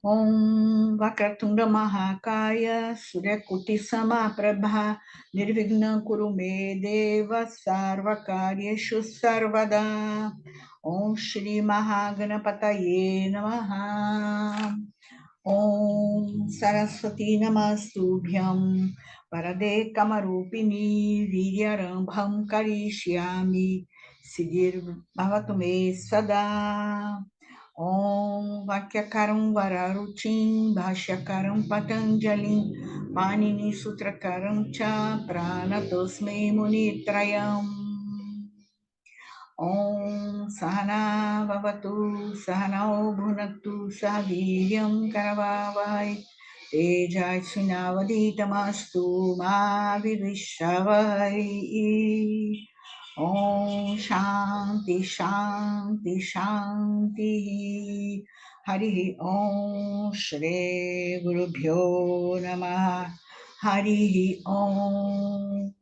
Om Vakratunda Mahakaya Suryakuti Samaprabha Nirvighna Kuru Me Deva Sarvakaryeshu Sarvada. Om Shri Mahaganapataye Namaha. Om Saraswati Namastubhyam Varade Kamarupini Vidyarambham Karishyami Siddhir Bhavatume Sada. Om Vakyakaram Vararuchim Bhashyakaram Patanjalim Panini Sutrakaram Cha Pranatosme Munitrayam. Om Sahana Bhavatu Sahanao Bhunaktu Sahaviryam Karavavai Tejai Svinavaditamastu Ma Vidvishavai. Om Shanti Shanti Shanti. Hari Om Shri Guru Bhyo Namaha. Hari Om.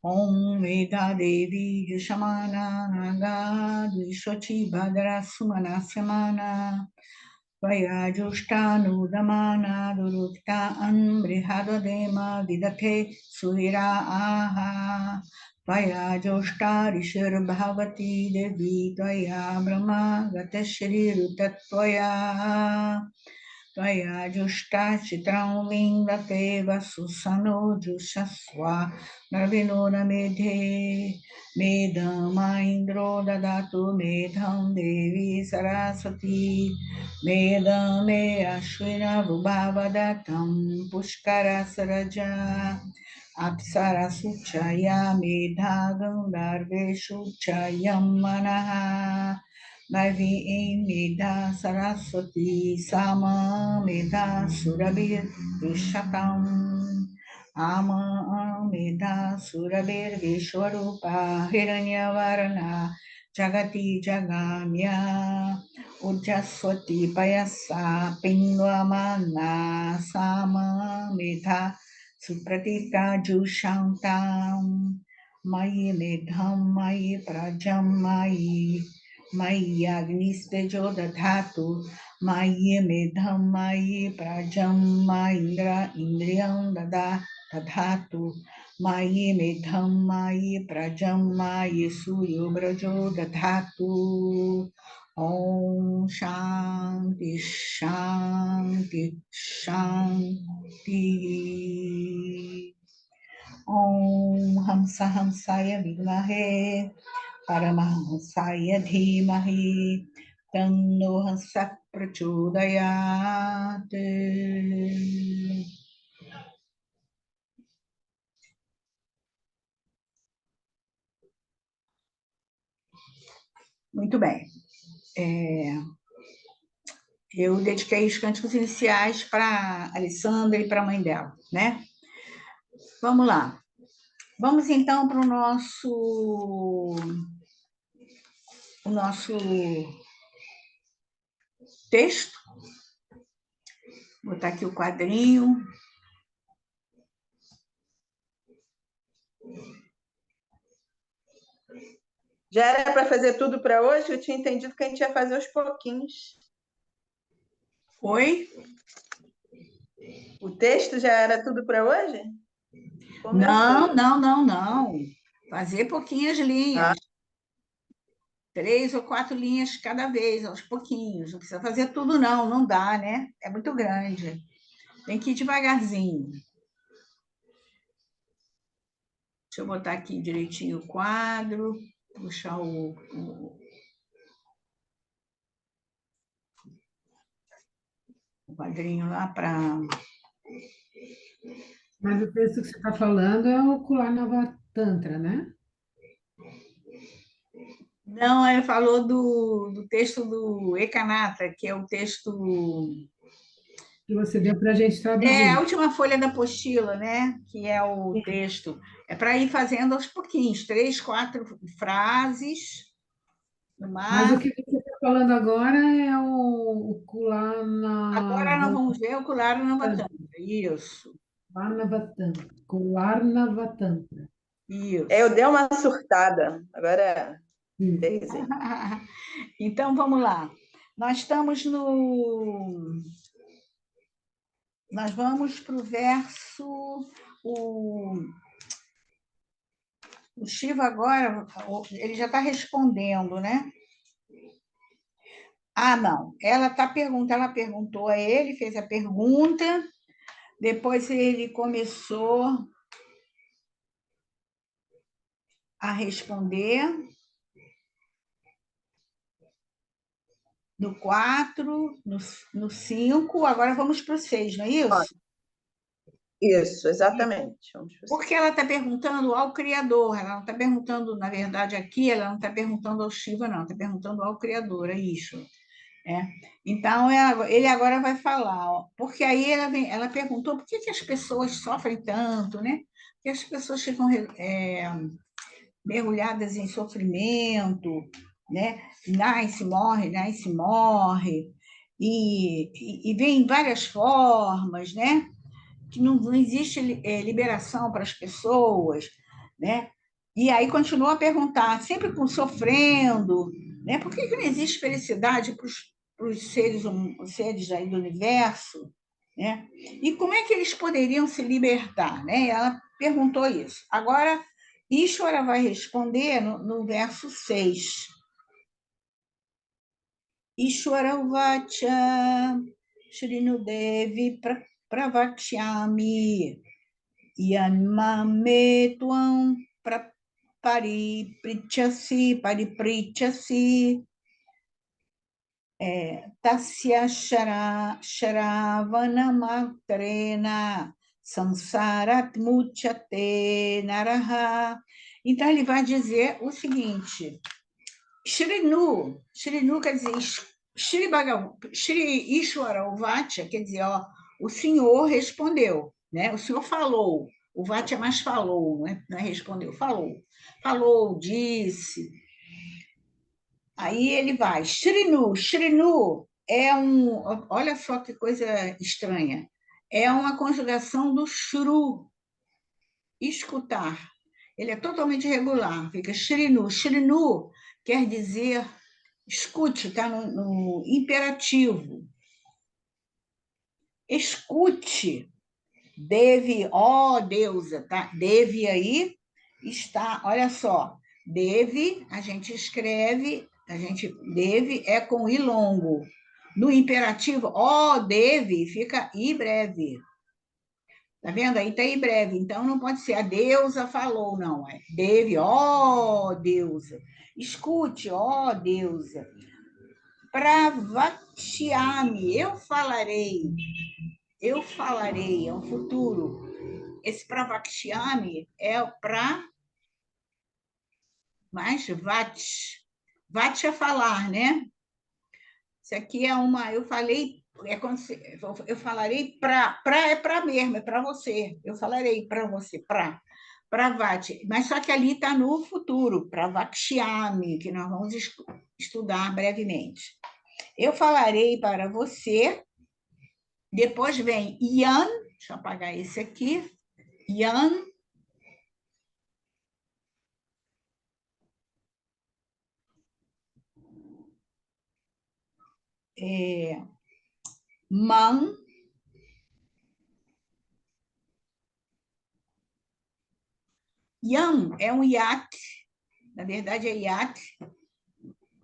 Om Veda Devi Jushamana Naga Dvishwachi Bhadra Sumana Samana Vaya Jushtanu Damana Durukta Anbrihadadema Vidate Suhira Aha Vaya Joshta Rishir Bhavati Devi Tvaya Brahma Gatashri Rutatvaya Tvaya Jushta Chitram Lingate Vasusano Jushaswa Narvinona Medhe Medama Indro Dadatu Medham Devi Saraswati Medame Ashwina Vubhavadatam Pushkara Saraja Apsara Suchaya Medha Gandarveshu Chayam Manaha Navi Medha Saraswati Sama Medha Surabir Vishatam Ama Medha Surabir Vishwarupa Hiranyavarana Jagati Jagamya Ujjaswati Payasa Pingvamana Sama Medha Supratita Jushantam Mayi Medham Mayi Prajam Mayi Agnistejo Dadhatu Mayi Medham Mayi Prajam Indra Indriyam Dadhatu Mayi Medham Mayi Prajam Mayi Suryo Brajo Dadhatu. Om Shanti Shanti Shanti. Om Hamsa Hamsaya Vidmahe Paramahamsaya Dhimahi Tanno Hansa Prachodayat. Muito bem. Eu dediquei os cânticos iniciais para a Alessandra e para a mãe dela, né? Vamos lá. Vamos então para o nosso texto. Vou botar aqui o quadrinho. Já era para fazer tudo para hoje? Eu tinha entendido que a gente ia fazer aos pouquinhos. Oi? O texto já era tudo para hoje? Não. Fazer pouquinhas linhas. 3 ou 4 linhas cada vez, aos pouquinhos. Não precisa fazer tudo, não dá, né? É muito grande. Tem que ir devagarzinho. Deixa eu botar aqui direitinho o quadro, puxar o quadrinho lá para... Mas o texto que você está falando é o Kularnava Tantra, né? Não, ele falou do texto do Ekanata, que é o texto... Que você deu para a gente traduzir. É a última folha da apostila, né? Que é o texto. É para ir fazendo aos pouquinhos, 3, 4 frases no Mas o máximo. que você está falando agora é o Kularnava... Agora nós vamos ver o Kularnava Tantra. Isso. Kularnava Tantra. Isso. Eu dei uma surtada. Agora Daisy. Então, vamos lá. Nós estamos no... Nós vamos para o verso... O Shiva agora, ele já está respondendo, né? Ah, não. Ela perguntou a ele, fez a pergunta, depois ele começou a responder no 4, no 5, agora vamos para o 6, não é isso? Isso, exatamente. Porque ela está perguntando ao Criador, ela não está perguntando, na verdade, aqui, ela não está perguntando ao Shiva, não, está perguntando ao Criador, é isso. Então, ele agora vai falar, ó, porque aí ela perguntou por que as pessoas sofrem tanto, né? Porque as pessoas ficam mergulhadas em sofrimento, né? Nasce, morre, e vem em várias formas, né? Que não existe liberação para as pessoas, né? E aí continua a perguntar, sempre sofrendo, né? Por que não existe felicidade para os seres aí do universo, né? E como é que eles poderiam se libertar, né? Ela perguntou isso. Agora, Ishvara vai responder no verso 6. Ishvara Vacha Shrinudevi Pravakshyami Yanmame Tuam Pariprichasi Tasya Shravanamatrena Sansarat Muchate Naraha. Então, ele vai dizer o seguinte: Shrinu quer dizer Shri Ishwara, o Vatya, quer dizer, ó, o Senhor respondeu, né? O Senhor falou, o Vatya mais falou, não é respondeu, falou, disse. Aí ele vai, Shrinu é olha só que coisa estranha, é uma conjugação do Shru, escutar. Ele é totalmente irregular, fica Shrinu. Shrinu quer dizer escute, está no imperativo. Escute, deve, ó deusa, tá? Deve aí está, olha só, deve, a gente escreve, deve é com i longo. No imperativo, ó deve, fica i breve. Tá vendo? Aí tá i breve. Então, não pode ser a deusa falou, não. É deve, ó deusa. Escute, ó deusa. Pravakshyami, eu falarei, é um futuro. Esse Pravakshyami é para mais Vat é falar, né? Isso aqui é eu falei, eu falarei é para mesmo, é para você. Eu falarei para você, para Vat, mas só que ali está no futuro, Pravakshyami, que nós vamos estudar brevemente. Eu falarei para você, depois vem Yan, deixa eu apagar esse aqui, Yan, Man, Yan é um iate, na verdade é iate,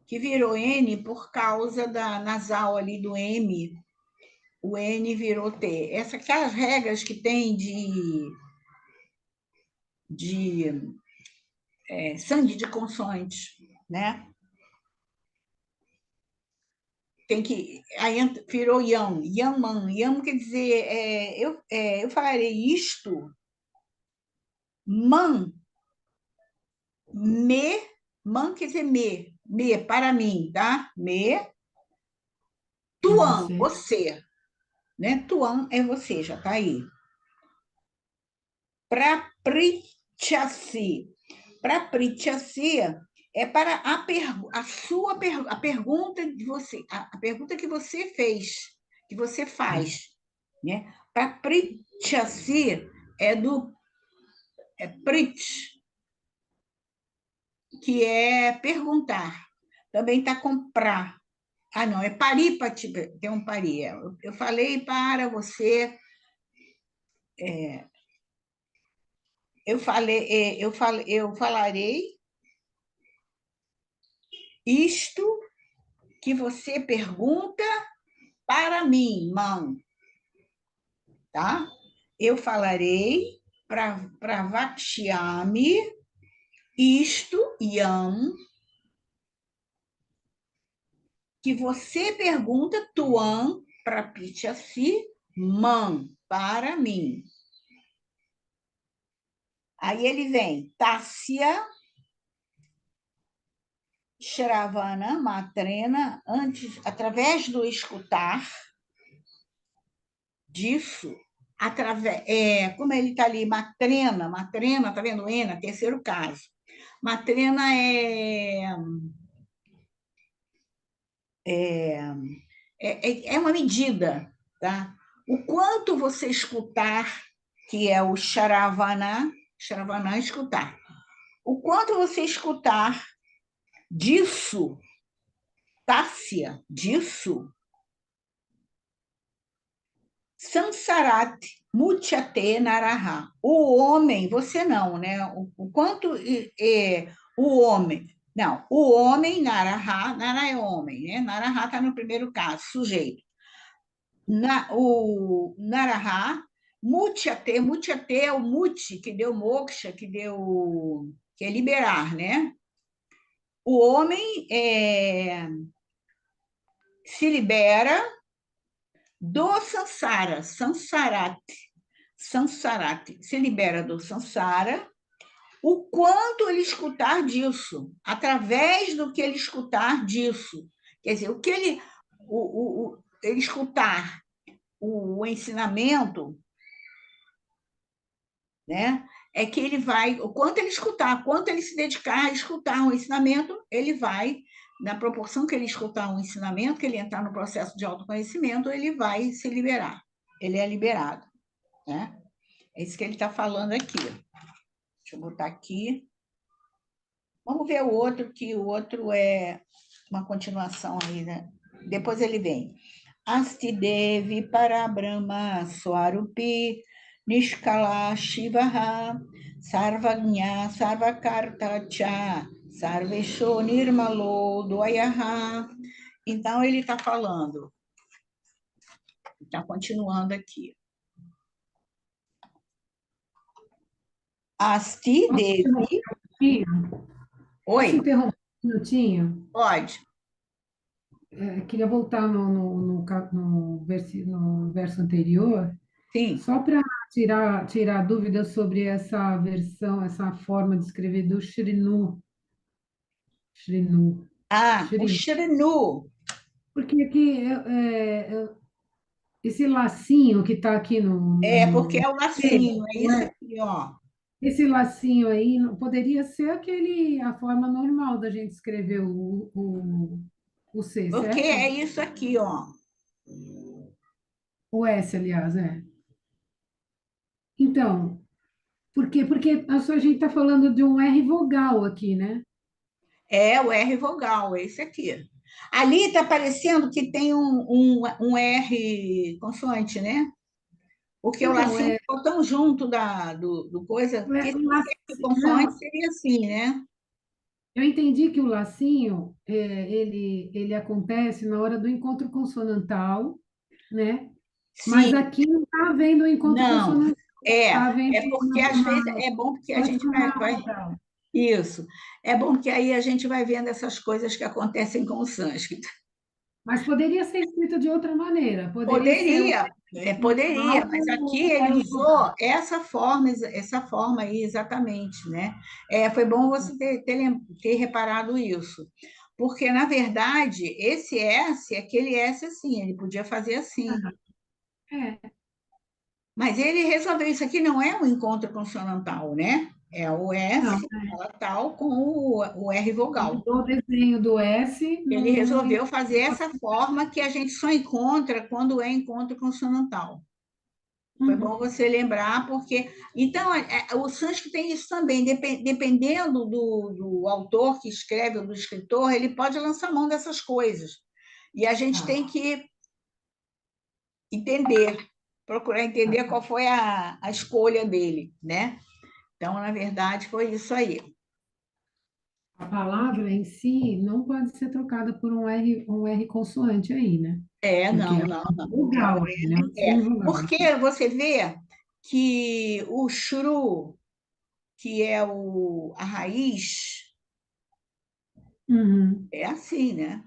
que virou N por causa da nasal ali do M, o N virou T. Aquelas regras que tem de sangue de consoante, né? Tem que aí virou Yaman quer dizer eu falarei isto, man quer dizer me para mim, tá? Tuan, você, né? Tuan é você, já tá aí. Para Prichasi é para a pergunta de você, a pergunta que você fez, que você faz, né? Para Prichasi é do Prit, que é perguntar. Também está com pra. Ah, não, é pari para te... Tem um pari. Eu falei para você... eu falarei isto que você pergunta para mim, mãe, tá? Eu falarei para Vakshyami isto, Yam, que você pergunta, Tuam, para Pichasi, man, para mim. Aí ele vem, Tássia, Shravana, Matrena, antes, através do escutar disso, como ele está ali, Matrena, está vendo? Ena, terceiro caso. Matrena é uma medida, tá? O quanto você escutar, que é o Sharavana, escutar. O quanto você escutar disso, Tássia, disso, Sansarat Mutyate Naraha. O homem, você não, né? O quanto o homem. Não, o homem, Naraha, Nara é homem, né? Naraha está no primeiro caso, sujeito. O Naraha, Mutyate é o Muti, que deu moksha, que é liberar, né? O homem se libera do samsara, samsarati, se libera do samsara, o quanto ele escutar disso, através do que ele escutar disso. Quer dizer, o que ele escutar o ensinamento, né? É que ele vai, o quanto ele escutar, quanto ele se dedicar a escutar o ensinamento, ele vai, na proporção que ele escutar um ensinamento, que ele entrar no processo de autoconhecimento, ele vai se liberar. Ele é liberado, né? É isso que ele está falando aqui. Deixa eu botar aqui. Vamos ver o outro, que o outro é uma continuação aí, né? Depois ele vem. Asti Devi Parabrahma Swarupi Nishkala Shivaha Sarvagnya Sarvakarta Cha Sarvesho Nirmalo Dvayaha. Então, ele está falando, está continuando aqui. Asti Devi. Posso Oi? interromper um minutinho? Pode. Queria voltar no verso anterior, Sim. só para tirar dúvidas sobre essa versão, essa forma de escrever do Shrinu. Shrinu. O Shrinu. Porque aqui, esse lacinho que está aqui Porque é o lacinho, é isso aqui, ó. Esse lacinho aí poderia ser a forma normal da gente escrever o C, Porque certo? é isso aqui, ó. O S, aliás, é. Então, por quê? Porque a gente está falando de um R vogal aqui, né? É o R vogal, é esse aqui. Ali está parecendo que tem um R consoante, né? Porque o Então, lacinho ficou tão junto do coisa, que se fosse R consoante não, seria assim, né? eu entendi que o lacinho, ele acontece na hora do encontro consonantal, né? Mas Sim, aqui não está havendo o encontro não. consonantal, está havendo É porque às vezes é bom porque a só gente vai. vogal. Isso. É bom que aí a gente vai vendo essas coisas que acontecem com o sânscrito. Mas poderia ser escrito de outra maneira, poderia ser o Poderia, mas aqui ele R usou essa forma aí exatamente, né? Foi bom você ter reparado isso, porque, na verdade, esse S é aquele S assim, ele podia fazer assim, é, mas ele resolveu, isso aqui não é um encontro consonantal, né? É o não, S palatal com o R vogal. o desenho do S Ele não resolveu fazer essa forma que a gente só encontra quando é encontro consonantal. Foi bom você lembrar, porque... Então, o sânscrito tem isso também, dependendo do autor que escreve, ou do escritor, ele pode lançar mão dessas coisas. E a gente tem que entender, procurar entender qual foi a escolha dele, né? Então, na verdade, foi isso aí. A palavra em si não pode ser trocada por um R consoante aí, né? Porque Não, é não, um não. vogal, né? É uma semivogal. Porque você vê que o shuru, que é a raiz, Uhum. é assim, né?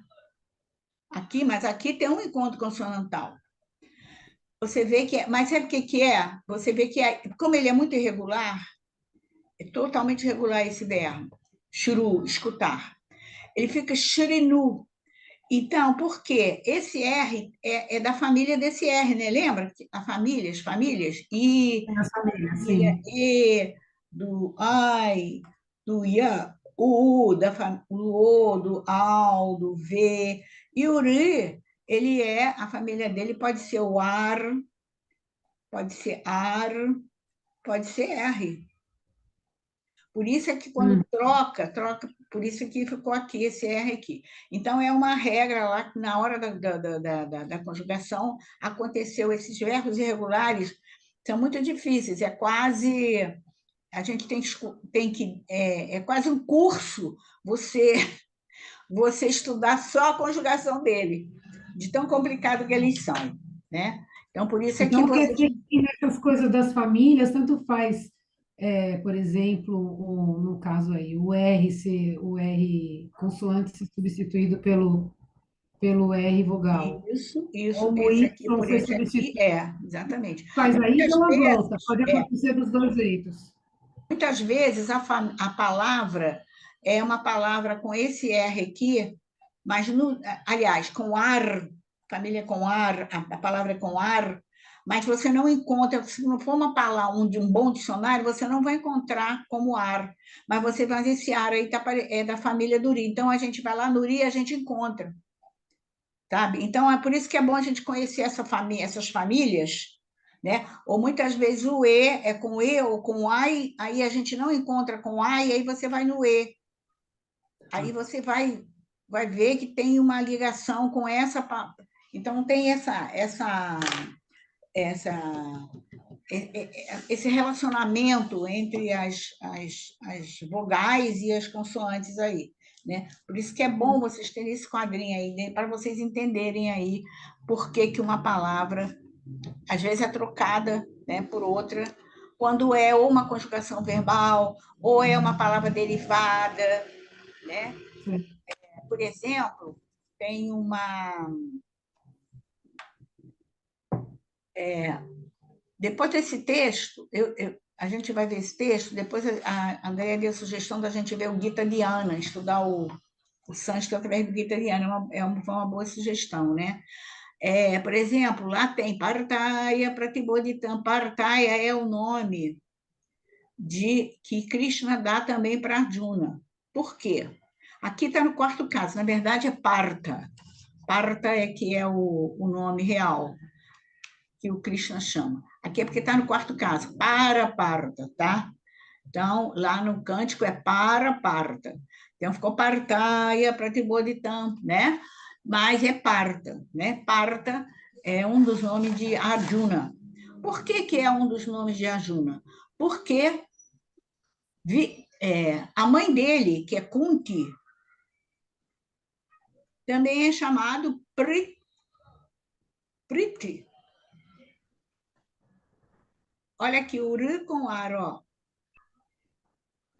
Aqui, mas aqui tem um encontro consonantal. Você vê que é, mas sabe o que que é? Você vê que como ele é muito irregular, é totalmente irregular esse verbo. Shuru, escutar. Ele fica shurinu. Então, por quê? Esse R é da família desse R, né? Lembra? A família, as famílias. Tem essa família, E, sim. e do ai, do ia, o U, o O, do ao, do V. E o R, ele a família dele pode ser o ar, pode ser ar, pode ser R. Por isso é que quando Hum. troca, por isso que ficou aqui, esse R aqui. Então, é uma regra lá que na hora da conjugação aconteceu esses verbos irregulares, são muito difíceis, é quase, a gente tem que é quase um curso você estudar só a conjugação dele, de tão complicado que eles são, né? Então, por isso é que Então, quer você... dizer que nessas coisas das famílias, tanto faz, por exemplo, no caso aí, o R consoante ser substituído pelo R vogal, Isso, como o esse Y aqui por foi esse aqui, substituído. exatamente. Faz a ida Muitas ou a volta, vezes, pode acontecer dos dois jeitos. muitas vezes a palavra é uma palavra com esse R aqui, mas, aliás, com ar, família com ar, a palavra é com ar, mas você não encontra, se não for uma palavra de um bom dicionário, você não vai encontrar como ar, mas você vai ver esse ar aí é da família do Uri. Então, a gente vai lá no Uri e a gente encontra, sabe? Então, é por isso que é bom a gente conhecer essas famílias, né? Ou muitas vezes o E é com E ou com AI, aí a gente não encontra com AI, aí você vai no E. Aí você vai ver que tem uma ligação com essa... Então, tem esse relacionamento entre as vogais e as consoantes aí, né? Por isso que é bom vocês terem esse quadrinho aí, né? Para vocês entenderem aí por que que uma palavra, às vezes, é trocada, né, por outra, quando é ou uma conjugação verbal, ou é uma palavra derivada, né? Sim. Por exemplo, tem uma... Depois desse texto, a gente vai ver esse texto, depois a Andrea deu a sugestão da gente ver o Gita Dhyana, estudar o sânscrito através do Gita Dhyana, foi uma boa sugestão, né? Por exemplo, lá tem Partaya Pratibodhitam. Partaya é o nome que Krishna dá também para Arjuna. Por quê? Aqui está no quarto caso, na verdade é Parta. Parta é que é o nome real que o Krishna chama. Aqui é porque está no quarto caso, para parta, tá? Então, lá no cântico é para parta. Então, ficou partaia, pratiboditam, né? Mas é parta, né? Parta é um dos nomes de Arjuna. Por que que é um dos nomes de Arjuna? Porque a mãe dele, que é Kunti, também é chamado Priti. Olha aqui, o R com ar, ó.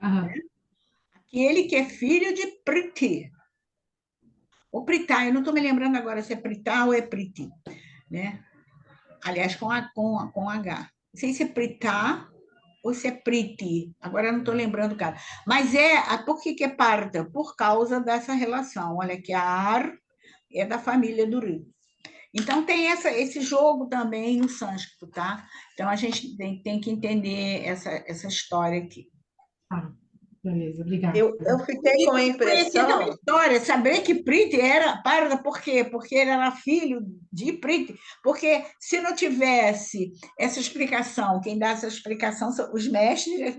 Aham. Ele que é filho de Priti. Ou Pritá, eu não estou me lembrando agora se é Pritá ou é Priti, né? Aliás, com H. Não sei se é Pritá ou se é Priti. Agora eu não estou lembrando, cara. Mas por que que é parta? Por causa dessa relação. Olha que a Ar é da família do Rio. Então, tem esse jogo também no sânscrito, tá? Então, a gente tem que entender essa história aqui. Tá. Beleza, obrigada. Eu fiquei com a Conhecer também a impressão. história, saber que Priti era parda, por quê? Porque ele era filho de Priti. Porque se não tivesse essa explicação, quem dá essa explicação são os mestres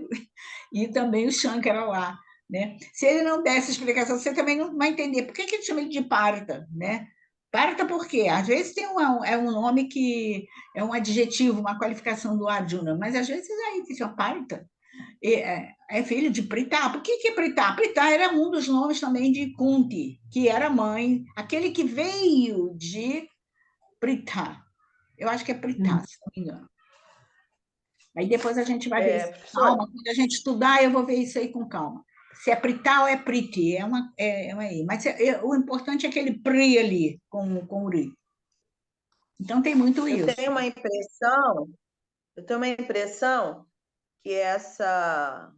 e também o Shankara lá. Né? Se ele não desse explicação, você também não vai entender. Por que ele chama ele de parda? Né? Parda por quê? Às vezes é um nome que é um adjetivo, uma qualificação do Arjuna, mas às vezes aí que chama parda. É filho de Pritá. Por que é Pritá? Pritá era um dos nomes também de Kunti, que era mãe, aquele que veio de Pritá. Eu acho que é Pritá, se não me engano. Aí depois a gente vai ver isso com Professora, calma. Quando a gente estudar, eu vou ver isso aí com calma. Se é Pritá ou é Priti, é uma aí. Mas o importante é aquele Pri ali, com o Ri. Então tem muito eu isso. tenho uma impressão, eu tenho uma impressão que essa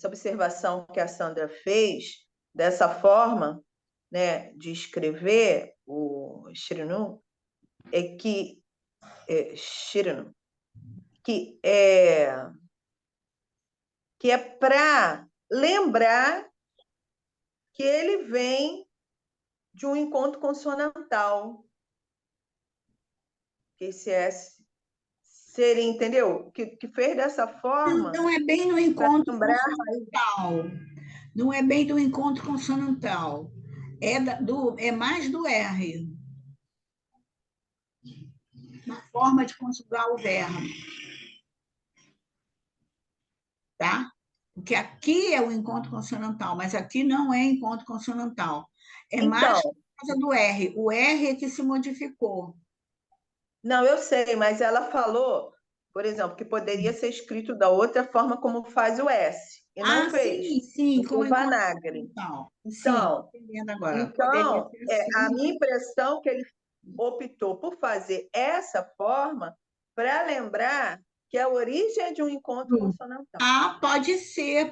observação que a Sandra fez, dessa forma, né, de escrever o Shirinu, Shirinu, que é para lembrar que ele vem de um encontro consonantal, que esse S seria, entendeu? Que fez dessa forma Não é bem no para encontro lembrar. consonantal. Não é bem do encontro consonantal. É mais do R, na forma de conjugar o verbo, tá? Porque aqui é o encontro consonantal, mas aqui não é encontro consonantal. É mais por Então, causa do R. O R é que se modificou. não, eu sei, mas ela falou, por exemplo, que poderia ser escrito da outra forma como faz o S, e não Ah, fez, sim, sim, no como encontro Devanagari. consonantal. Sim, Então, entendendo agora. Poderia então, ser a assim. minha impressão é que ele optou por fazer essa forma para lembrar que a origem é de um encontro consonantal. Ah, pode ser,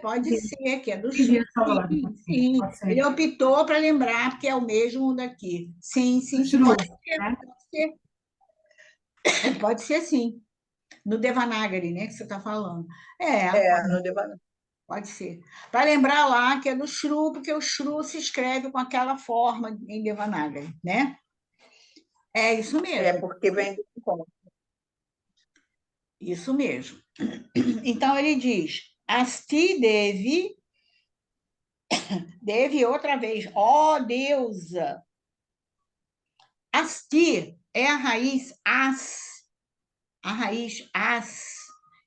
que é do Entendi Chum. essa Sim, lógica. sim. Pode Ele ser. optou para lembrar, porque é o mesmo daqui. Sim, Do sim, sim. Shru, Pode ser, né? pode ser. Pode ser sim. No Devanagari, né, que você está falando. No Devanagari. Pode ser. Para lembrar lá que é do Shru, porque o Shru se escreve com aquela forma em Devanagari, né? É isso É, mesmo, porque vem do encontro. isso mesmo. Então ele diz: Asti deve outra vez, ó deusa. Asti é a raiz as,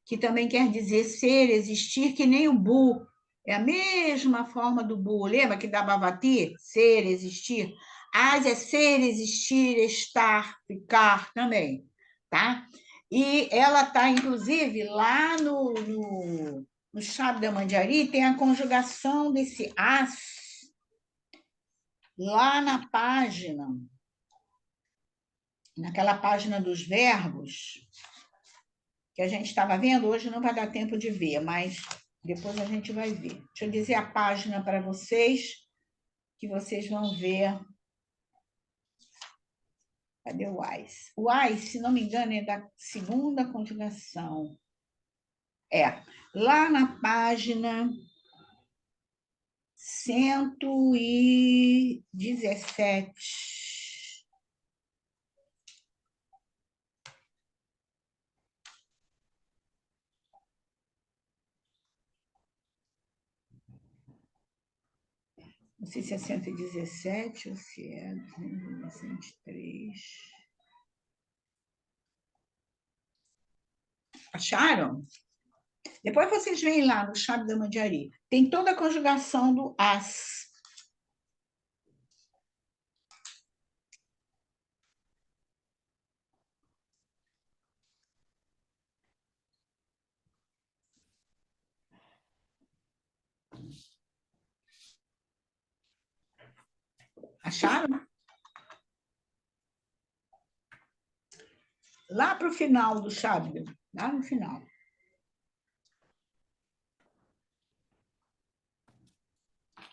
que também quer dizer ser, existir, que nem o bu. É a mesma forma do bu. Lembra que dá bavati? Ser, existir. As é ser, existir, estar, ficar também, tá? E ela está, inclusive, lá no Shabda Manjari, tem a conjugação desse as, lá naquela página dos verbos, que a gente estava vendo, hoje não vai dar tempo de ver, mas depois a gente vai ver. Deixa eu dizer a página para vocês, que vocês vão ver. Cadê o AIS? O AIS, se não me engano, é da segunda conjugação. Lá na página 117. Não sei se é 117 ou se é 223. Acharam? Depois vocês veem lá no Chave da Mandiari. Tem toda a conjugação do as. Acharam? Lá para o final do Chave, lá no final.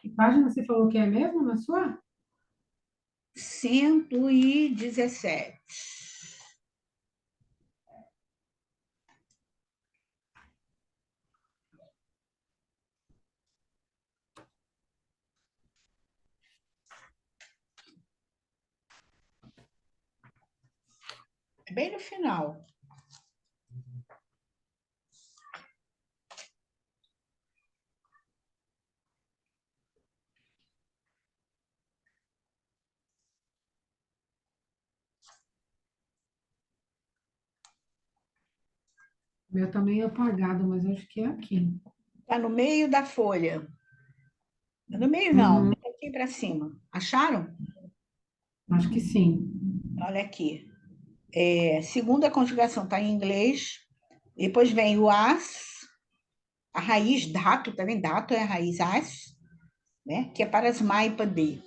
Que página você falou que é mesmo na sua? 117. bem no final. O meu também é apagado, mas acho que é aqui. Está no meio da folha. No meio não, Uhum, aqui para cima. Acharam? acho que sim. Olha aqui. Segunda conjugação está em inglês. Depois vem o as, a raiz dato, também dato é a raiz as, né? Que é parasmaipadi.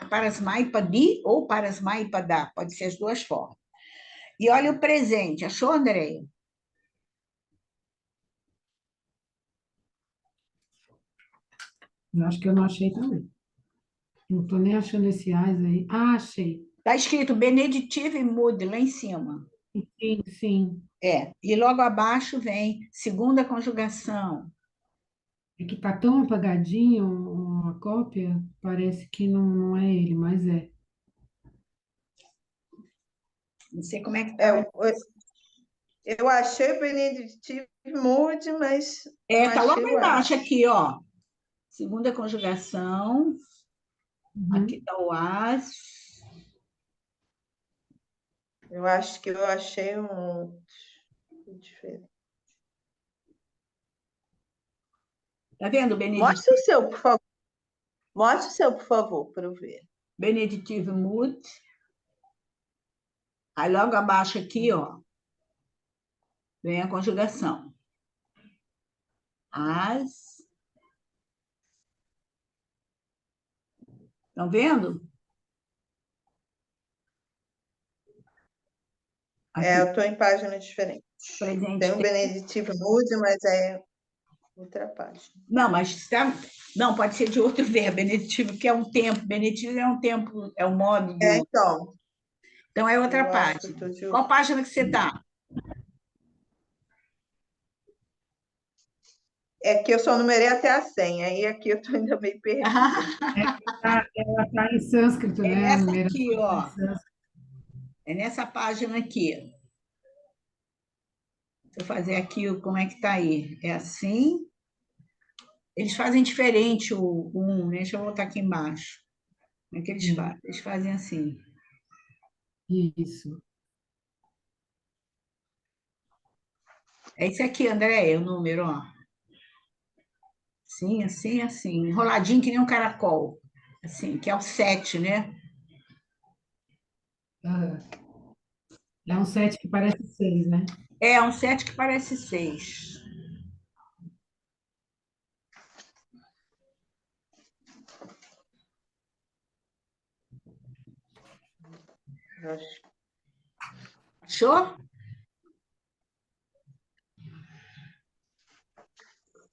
Parasmaipadi ou parasmaipada, pode ser as duas formas. E olha o presente, achou, Andréia? Eu acho que eu não achei também. Não estou nem achando esse ais aí. Ah, achei. Está escrito Beneditive Mood lá em cima. Sim, sim. E logo abaixo vem segunda conjugação. É que tá tão apagadinho a cópia, parece que não é ele, mas é. Não sei como é que É, está. eu achei o Benedictive Mood, mas não Tá achei logo o embaixo as. aqui, ó. Segunda conjugação. Aqui Uhum. está o as. Eu acho que eu achei um diferente. Tá vendo? Mostre o seu, por favor. Mostre o seu, por favor, para eu ver. Beneditive Mood. Aí logo abaixo aqui, ó, vem a conjugação. As. Estão vendo? É, Aqui, eu estou em página diferente. Tem presente. o Benedictive Mood, mas é outra página. Não, mas não, pode ser de outro verbo, beneditivo, que é um tempo. Beneditivo é um tempo, é um modo É, do. então, Então é outra eu acho que eu página. estou de. Qual página que você está? É que eu só numerei até a 100, aí aqui eu estou ainda meio perdida. Ela tá em sânscrito, É né? A nessa numeração aqui, tá em ó. sânscrito. É nessa página aqui. Deixa eu fazer aqui como é que está aí. É assim. Eles fazem diferente o um, né? Deixa eu voltar aqui embaixo. Como é que eles fazem? Eles fazem assim. Isso. É esse aqui, André, o número, ó. Assim, assim, assim. Enroladinho que nem um caracol. Assim, que é o 7, né? Ah, é um 7 que parece 6, né? É um 7 que parece 6. Eu acho- Achou?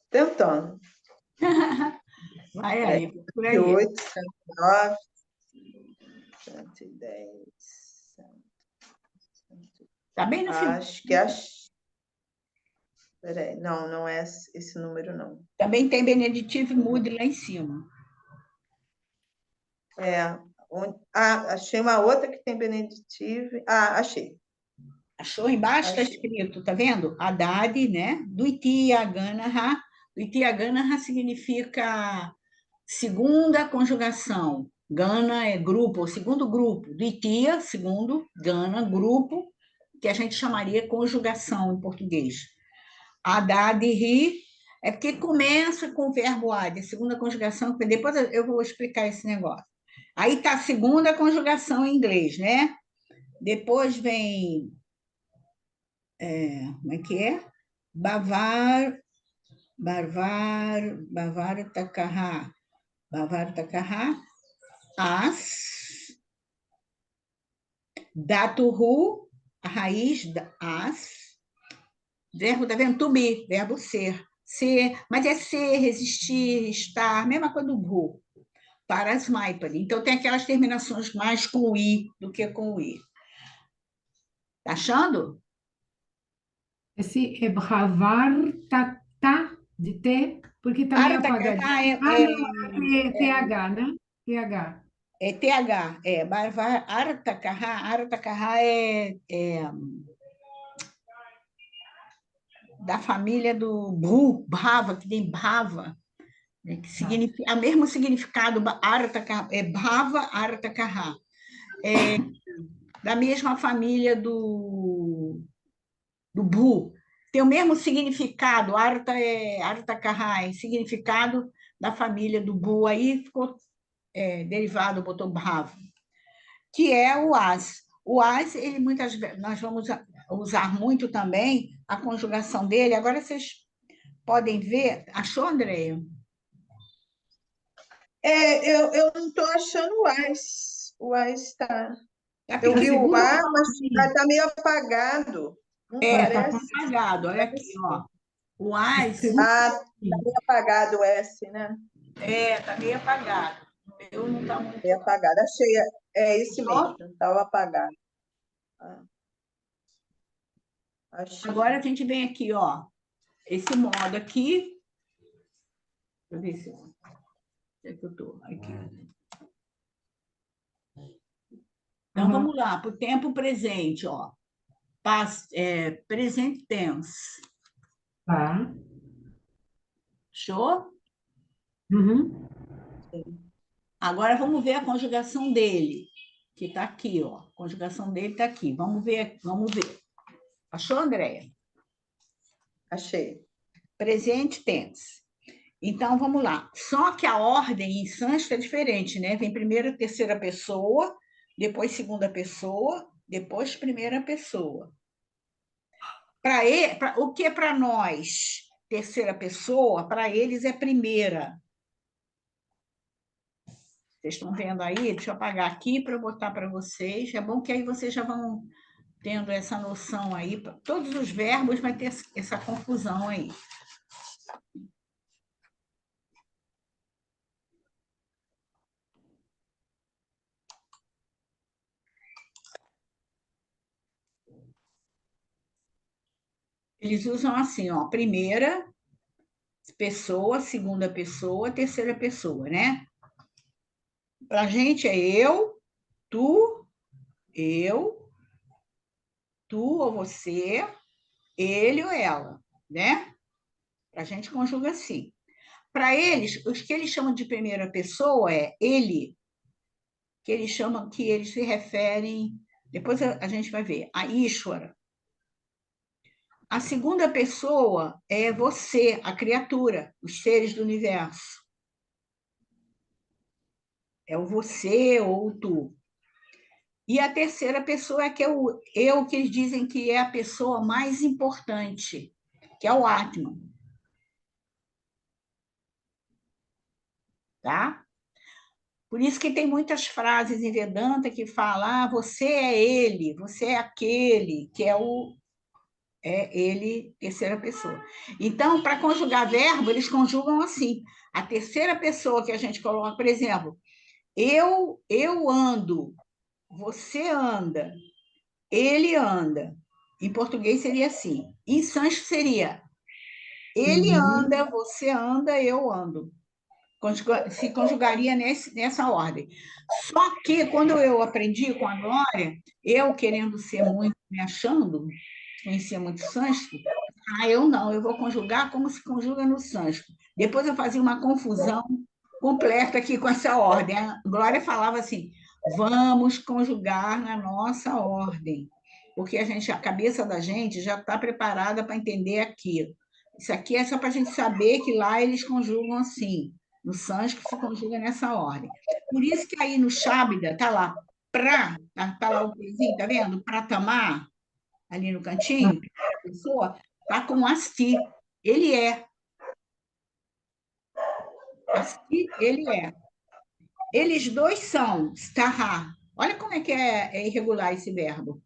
Tentando. Vai Peraí. aí, por aí. 108, 109, 110. Tá bem no final. Acho que acho. Peraí, não, não é esse número, não. Também tem Beneditivo Mood lá em cima. É. Achei uma outra que tem Beneditive. Ah, achei. Achou? Embaixo está Achei. escrito, tá vendo? Haddad, né? Do Itiaganaha. Do Itiaganaha significa segunda conjugação. Gana é grupo, o segundo grupo. Do Itia, segundo. Gana, grupo, que a gente chamaria conjugação em português. Haddad ri é porque começa com o verbo ad, a segunda conjugação, depois eu vou explicar esse negócio. Aí tá a segunda conjugação em inglês, né? Depois vem, como é que é? Bavar, bavar takarra, as, datuhu, a raiz da as, verbo, tá vendo? To be, verbo ser. Ser, mas é ser, resistir, estar, mesma coisa do bu, para as Maipari. Então, tem aquelas terminações mais com o i do que com o i. Tá achando? Esse é Bravar tá de T, porque tá meio Para apagadinho. tacará Ah, não, é TH, né? TH. É TH, Artacarrá é da família do Bhava, que tem Bhava, né, que significa, é o mesmo significado, Bhava Artacarrá. É da mesma família do Bhu. Tem o mesmo significado, Artacarrá, é significado da família do Bhu, aí ficou derivado, botou Bhava, que é o as. O as, ele muitas vezes, nós vamos usar muito também a conjugação dele. Agora vocês podem ver. Achou, Andréia? Eu não estou achando o AIS. O AIS está. Eu A vi o segunda A, mas palavra, está meio apagado. Não Tá parece? apagado. Olha aqui, ó. O a as segunda, Ah, está meio apagado o S, né? tá meio apagado. Eu não está muito. Meio apagado. Achei. É esse Ó, mesmo. Estava apagado. Ah, achei. agora a gente vem aqui, ó. Esse modo aqui. Deixa eu ver se é que eu tô aqui. Então, vamos lá, para o tempo presente, ó. Present tense. tá. Show? Uhum. Agora vamos ver a conjugação dele, que está aqui, ó. A conjugação dele está aqui. Vamos ver, vamos ver. Achou, Andréia? Achei. Present tense. Então, vamos lá. Só que a ordem em sânscrito é diferente, né? Vem primeiro terceira pessoa, depois segunda pessoa, depois primeira pessoa. O que é para nós terceira pessoa, para eles é primeira. Vocês estão vendo aí? Deixa eu apagar aqui para eu botar para vocês. É bom que aí vocês já vão tendo essa noção aí. Todos os verbos vai ter essa confusão aí. Eles usam assim, ó, primeira pessoa, segunda pessoa, terceira pessoa, né? Para a gente é tu, eu, tu ou você, ele ou ela, né? Para a gente conjuga assim. Para eles, os que eles chamam de primeira pessoa é ele, que eles chamam, que eles se referem, depois a gente vai ver, a Ishwara. A segunda pessoa é você, a criatura, os seres do universo. É o você ou o tu. E a terceira pessoa é que é o eu, que eles dizem que é a pessoa mais importante, que é o Atman. Tá? Por isso que tem muitas frases em Vedanta que falam, você é ele, você é aquele, que é ele, terceira pessoa. Então, para conjugar verbo, eles conjugam assim. A terceira pessoa que a gente coloca, por exemplo, eu ando, você anda, ele anda. Em português seria assim. Em sânscrito seria ele Uhum. anda, você anda, eu ando. Se conjugaria nessa ordem. Só que, quando eu aprendi com a Glória, eu querendo ser muito, me achando, conhecia muito sânscrito, eu não, eu vou conjugar como se conjuga no sânscrito. Depois eu fazia uma confusão completa aqui com essa ordem. A Glória falava assim, vamos conjugar na nossa ordem, porque a cabeça da gente já está preparada para entender aquilo. Isso aqui é só para a gente saber que lá eles conjugam assim. No sânscrito se conjuga nessa ordem. Por isso que aí no Shabda tá lá tá lá o pezinho, tá vendo? Pratamar, ali no cantinho, primeira pessoa, tá com asti. Ele é. Asti, ele é. Eles dois são starra. Olha como é que é irregular esse verbo.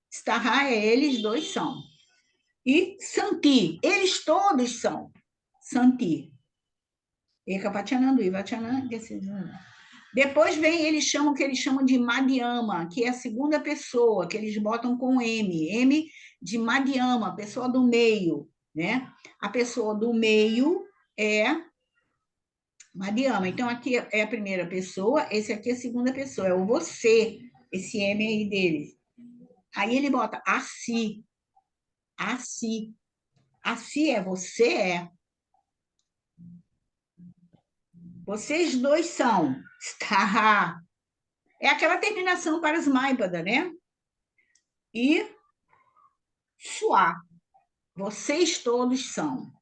Starra é eles dois são. E santi, eles todos são. Santi. Ekapachanandu, Ivachanandu, depois vem, que eles chamam de Madhyama, que é a segunda pessoa, que eles botam com M. M de Madhyama, pessoa do meio, né? A pessoa do meio é Madhyama. Então, aqui é a primeira pessoa, esse aqui é a segunda pessoa, é o você, esse M aí dele. Aí ele bota assim, assim. Assim é você é. Vocês dois são. Está. É aquela terminação para os Maipada, né? E suar. Vocês todos são.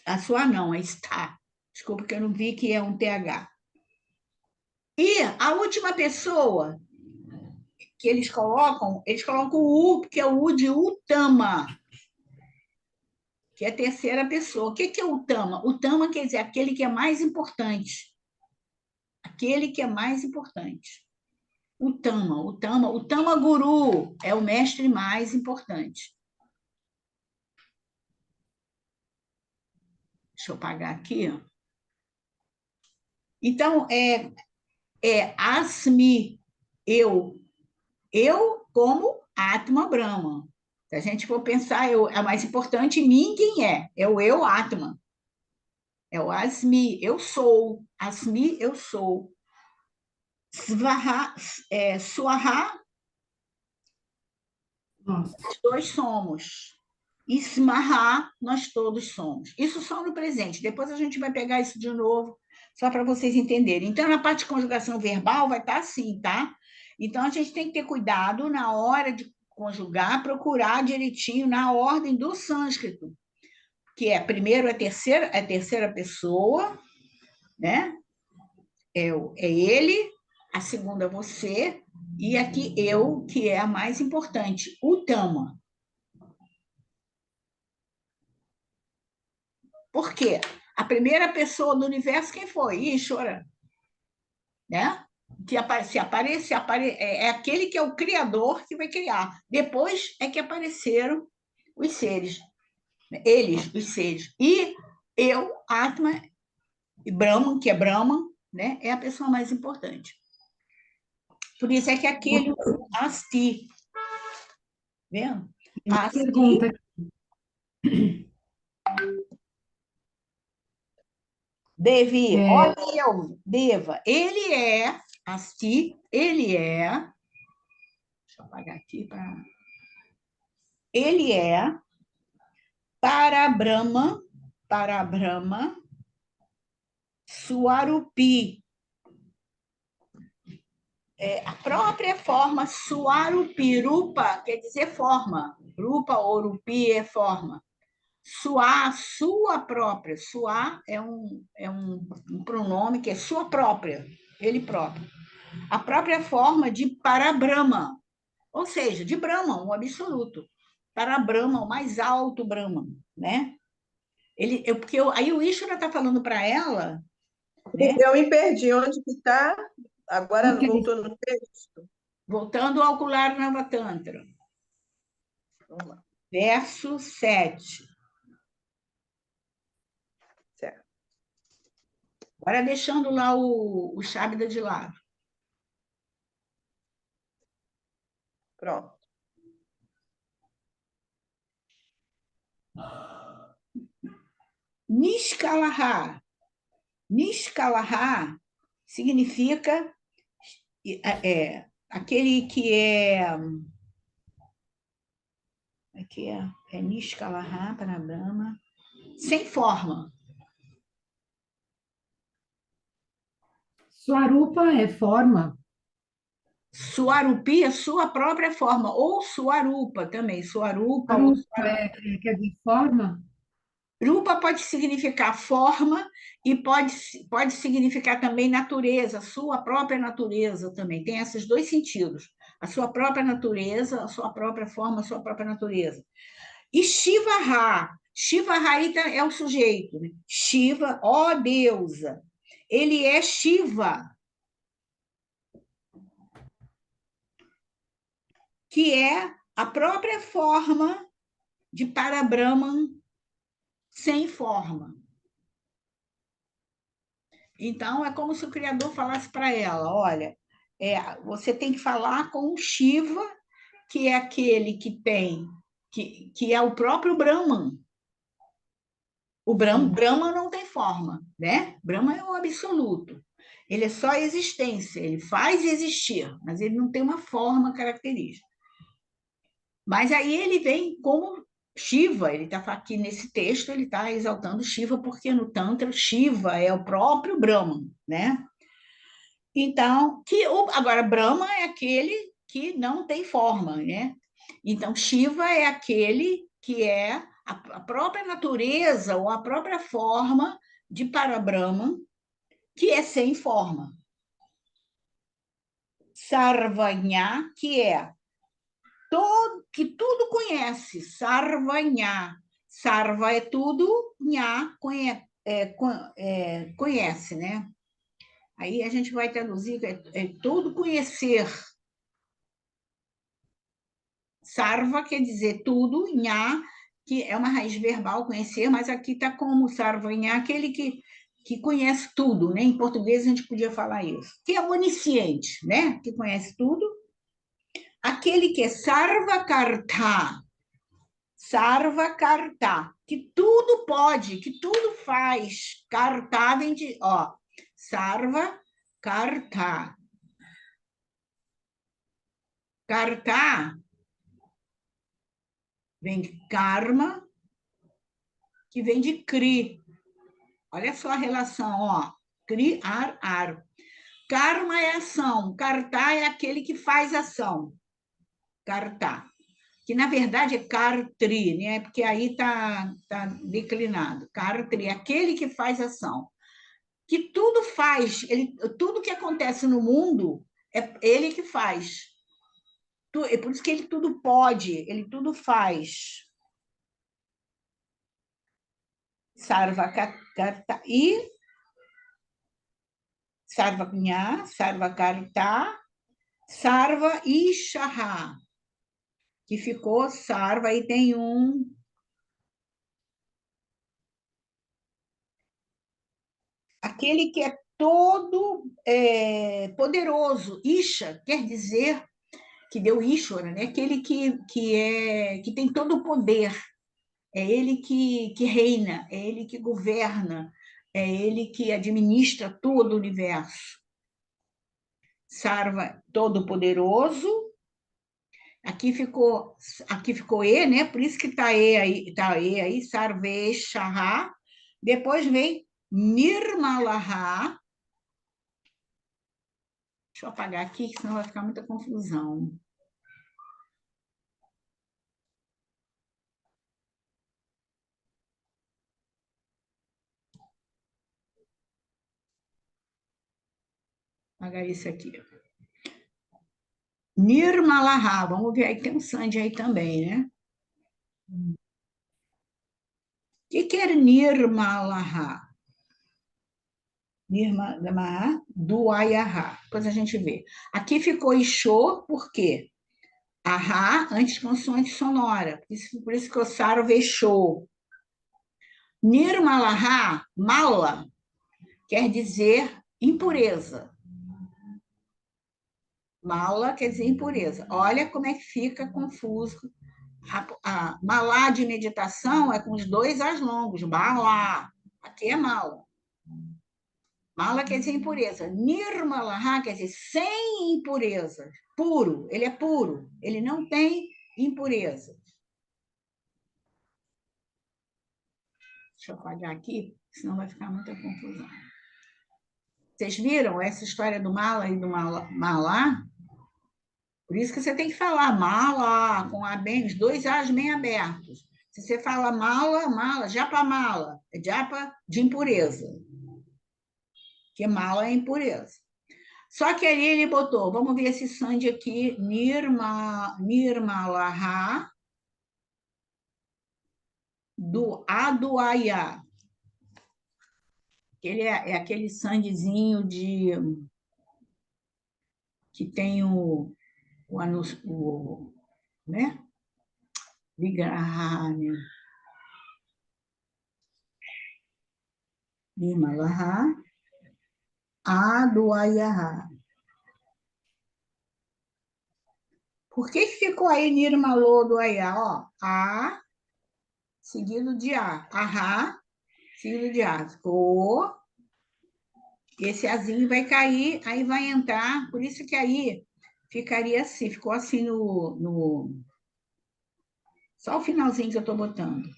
A sua não, é está. Desculpa que eu não vi que é um TH. E a última pessoa que eles colocam o U, que é o U de Utama, que é a terceira pessoa. O que é o Utama? Utama quer dizer aquele que é mais importante. Aquele que é mais importante. O Tama Guru é o mestre mais importante. Deixa eu apagar aqui. Então, é Asmi, eu como Atma Brahma. Se a gente for pensar, é mais importante em mim quem é? É o eu Atma. É o Asmi, eu sou. Asmi, eu sou. Svaha, Swaha, Nossa. nós dois somos. Ismaha, nós todos somos. Isso só no presente. Depois a gente vai pegar isso de novo, só para vocês entenderem. Então, na parte de conjugação verbal, vai estar assim, tá? Então, a gente tem que ter cuidado na hora de conjugar, procurar direitinho na ordem do sânscrito, que é primeiro a terceira pessoa, né? É ele, a segunda você, e aqui eu, que é a mais importante, o Tama. Por quê? A primeira pessoa do universo, quem foi? Ishvara, né? Que é aquele que é o criador que vai criar. Depois é que apareceram os seres, eles, os seres. E eu, Atma, e Brahman, que é Brahman, né? É a pessoa mais importante. Por isso é que aquele Asti, vendo? Uma Asti, pergunta. Devi, É, olha eu, Deva, ele é Asti, ele é. Deixa eu apagar aqui para. Ele é para Brahma, Swarupi. A própria forma Swarupi, Rupa quer dizer forma. Rupa ou Rupi é forma. Sua própria. Sua um pronome que é sua própria, ele próprio. A própria forma de Parabrahma, ou seja, de Brahma, o absoluto. Parabrahma, o mais alto Brahma, né? Aí o Ishvara está falando para ela, né? Eu me perdi. Onde que está? Agora ok. voltou no texto. Voltando ao Kular Navatantra, Vamos lá. verso 7. Certo. Agora deixando lá o Shabda de lado. Pronto. Nishkalaha. Nishkalaha significa aquele que é. Aqui é Nishkalaha para Brahma, sem forma. Swarupa é forma. Swarupi é sua própria forma, ou Swarupa também, Swarupa ou Swarupa quer dizer forma? Rupa pode significar forma e pode significar também natureza, sua própria natureza também. Tem esses dois sentidos. A sua própria natureza, a sua própria forma, a sua própria natureza. E Shiva-Ra. Shiva-Ra é o sujeito. Né? Shiva, ó deusa. Ele é Shiva, que é a própria forma de Parabrahman sem forma. Então, é como se o Criador falasse para ela: olha, você tem que falar com o Shiva, que é aquele que tem, que é o próprio Brahman. O Brahman não tem forma, né? Brahma é o absoluto. Ele é só existência, ele faz existir, mas ele não tem uma forma característica. Mas aí ele vem como Shiva, ele está aqui nesse texto, ele está exaltando Shiva, porque no Tantra, Shiva é o próprio Brahman, né? Então, agora, Brahma é aquele que não tem forma, né? Então, Shiva é aquele que é a própria natureza ou a própria forma de Parabrahman, que é sem forma. Sarvanya, que tudo conhece, Sarvanya. Sarva é tudo, Nha conhece, né? Aí a gente vai traduzir, é tudo conhecer. Sarva quer dizer tudo, Nha, que é uma raiz verbal, conhecer, mas aqui está como Sarva, Nha, aquele que conhece tudo, né? Em português a gente podia falar isso. Que é onisciente, né? Que conhece tudo. Aquele que é Sarva Karta, que tudo pode, que tudo faz. Karta vem de, ó, Sarva Karta. Karta vem de karma, que vem de Kri. Olha só a relação, ó. Kri, ar. Karma é ação, karta é aquele que faz ação. Karta. Que na verdade é kartri, né? Porque aí tá declinado. Kartri é aquele que faz ação. Que tudo faz, tudo que acontece no mundo é ele que faz. É por isso que ele tudo pode, ele tudo faz. Sarvakarta e Sarvagnya, Sarvakarta, Sarva Ishaha, que ficou Sarva, aí tem aquele que é todo poderoso. Isha quer dizer que deu Ishvara, né? Aquele que tem todo o poder. É ele que reina, é ele que governa, é ele que administra todo o universo. Sarva, todo-poderoso. Aqui ficou E, né? Por isso que está E aí, Sarveshaha. Depois vem Nirmalaha. Deixa eu apagar aqui, senão vai ficar muita confusão. Apagar isso aqui. Nirmalaha, vamos ver aí, tem um Sandy aí também, né? O que é Nirmalaha? Nirmalaha do Ayaha. Depois a gente vê. Aqui ficou Ixô, por quê? Ahá, antes de consoante sonora. Por isso que o Saro vexou. Nirmalaha, mala, quer dizer impureza. Mala quer dizer impureza. Olha como é que fica confuso. A malá de meditação é com os dois as longos. Malá. Aqui é mala. Mala quer dizer impureza. Nirmalaha quer dizer sem impureza. Puro. Ele é puro. Ele não tem impureza. Deixa eu apagar aqui, senão vai ficar muita confusão. Vocês viram essa história do mala e do malá? Por isso que você tem que falar mala, com os dois A's bem abertos. Se você fala mala, japa mala, é japa de impureza. Que mala é impureza. Só que ali ele botou, vamos ver esse sande aqui, Nirmalaha, do Aduaya. Ele é aquele sandezinho que tem né? Vigrahani. Nirmalaha, Aduayaha. Por que ficou aí Nirmalô do Ayá? Ó, A seguido de A. Ahá, signo de aço. O, esse azinho vai cair, aí vai entrar, por isso que aí ficaria assim, ficou assim só o finalzinho que eu estou botando.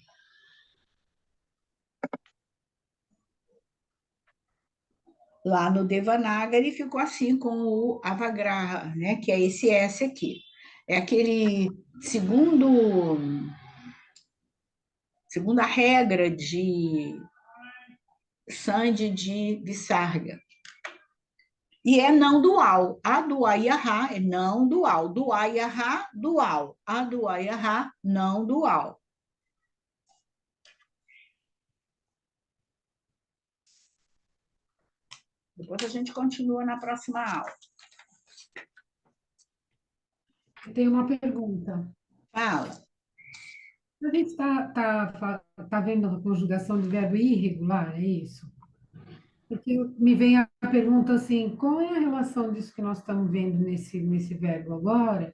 Lá no Devanagari ficou assim com o Avagraha, né? Que é esse S aqui. É aquele segunda regra de Sandhi de Visarga. E é não dual. A do Ayaha é não dual. Do Ayaha, dual. A do Ayaha, não dual. Depois a gente continua na próxima aula. Tem uma pergunta. Fala. A gente tá vendo a conjugação do verbo irregular, é isso? Porque me vem a pergunta assim, qual é a relação disso que nós estamos vendo nesse verbo agora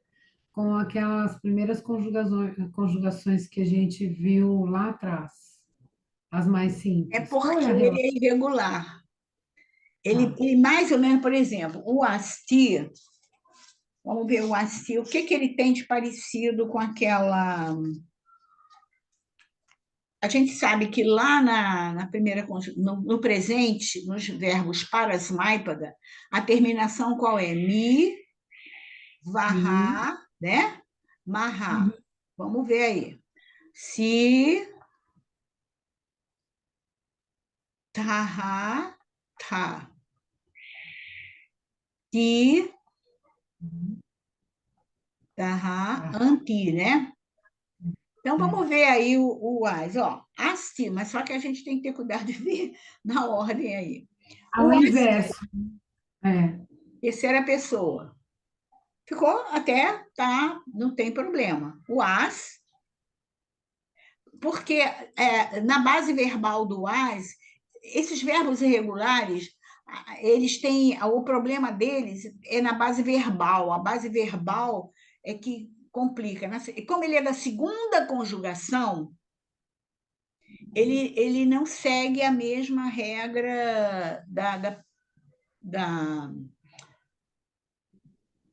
com aquelas primeiras conjugações que a gente viu lá atrás, as mais É simples? Qual é porque a ele relação? é irregular. Tá. Ele mais ou menos, por exemplo, o asti, vamos ver o asti, o que ele tem de parecido com aquela. A gente sabe que lá na primeira, no presente, nos verbos parasmaipada, a terminação qual é? Mi, Sim. varra, né? Marra. Uhum. Vamos ver aí. Si, taha, ta. Ti, taha, Tá. anti, né? Então, É. vamos ver aí o as, ó. Asti, mas só que a gente tem que ter cuidado de ver na ordem aí. Ao O asti, inverso. É. terceira pessoa. Ficou até, tá, não tem problema. O as, porque na base verbal do as, esses verbos irregulares, eles têm, o problema deles é na base verbal. A base verbal é que complica. Como ele é da segunda conjugação, ele não segue a mesma regra da,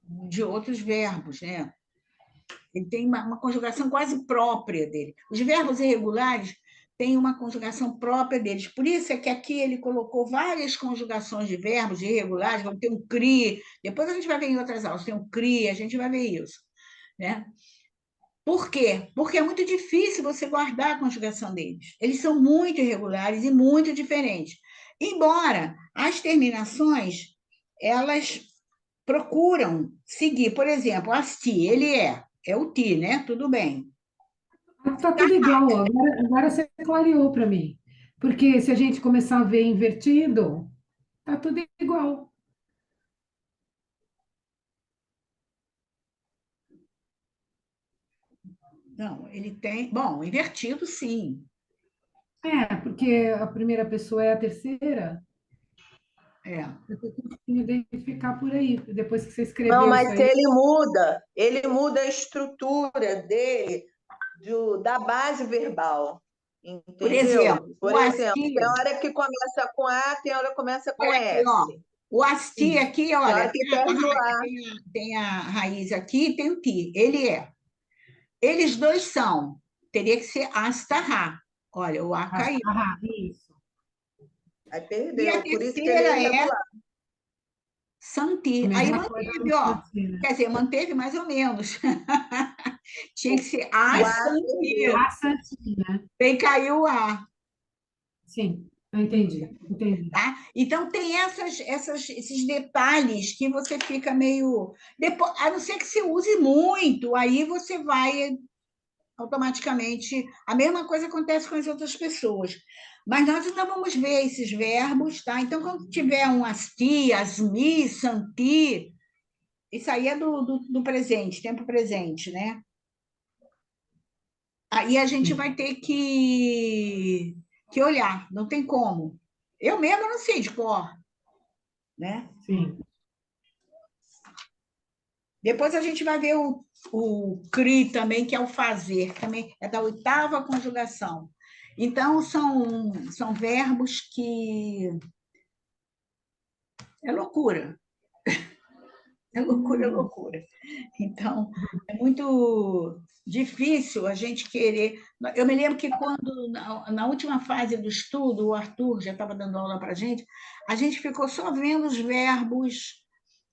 de outros verbos, né? Ele tem uma conjugação quase própria dele. Os verbos irregulares têm uma conjugação própria deles. Por isso é que aqui ele colocou várias conjugações de verbos irregulares, vamos ter um CRI, depois a gente vai ver em outras aulas, tem um CRI, a gente vai ver isso. Né? Por quê? Porque é muito difícil você guardar a conjugação deles. Eles são muito irregulares e muito diferentes. Embora as terminações, elas procuram seguir, por exemplo, asti, ele é o ti, né? Tudo bem. Tá tudo igual. Agora você clareou para mim. Porque se a gente começar a ver invertido, tá tudo igual. Não, ele tem. Bom, invertido, sim. É, porque a primeira pessoa é a terceira. É. Eu tô conseguindo identificar por aí. Depois que você Não, escreveu isso mas aí. ele muda a estrutura dele da base verbal, Por exemplo, entendeu? o Por exemplo, asti, tem hora que começa com A, tem hora que começa com olha aqui, ó. S. O asti aqui, Tem olha, hora que perde o A. tem a raiz aqui e tem o ti. Ele é. Eles dois são. Teria que ser astará. Olha, o A caiu. Isso. Aí E a perdeu, por isso que ele é terceira é irregular. santi. A Aí mesma coisa manteve, no ó. Santina. Quer dizer, manteve mais ou menos. Tinha que ser O a A perdeu. A Santina. Aí caiu o A. Sim, eu entendi, entendi. Tá? Então, tem esses detalhes que você fica meio. Depois, a não ser que você use muito, aí você vai automaticamente. A mesma coisa acontece com as outras pessoas. Mas nós ainda vamos ver esses verbos, tá? Então, quando tiver um asti, asmi, santi, isso aí é do presente, tempo presente, né? Aí a gente Sim, vai ter que olhar, não tem como. Eu mesma não sei de cor, né? sim. Depois a gente vai ver o CRI também, que é o fazer, que também é da oitava conjugação. Então, são verbos que... É loucura. É loucura, é loucura. Então, é muito difícil a gente querer. Eu me lembro que quando, na última fase do estudo, o Arthur já estava dando aula para a gente ficou só vendo os verbos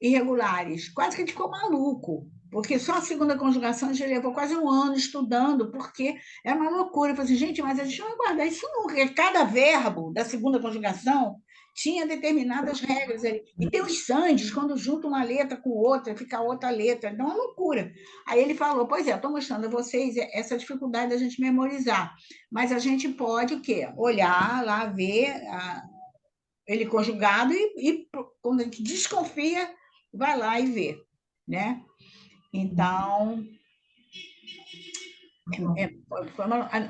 irregulares. Quase que a gente ficou maluco, porque só a segunda conjugação a gente levou quase um ano estudando, porque era uma loucura. Eu falei assim, gente, mas a gente não vai guardar isso nunca. Cada verbo da segunda conjugação tinha determinadas regras ali. E tem os sandes, quando junta uma letra com outra, fica outra letra, então é uma loucura. Aí ele falou, pois é, estou mostrando a vocês essa dificuldade da gente memorizar, mas a gente pode o quê? Olhar lá, ver ele conjugado quando a gente desconfia, vai lá e vê, né? Então,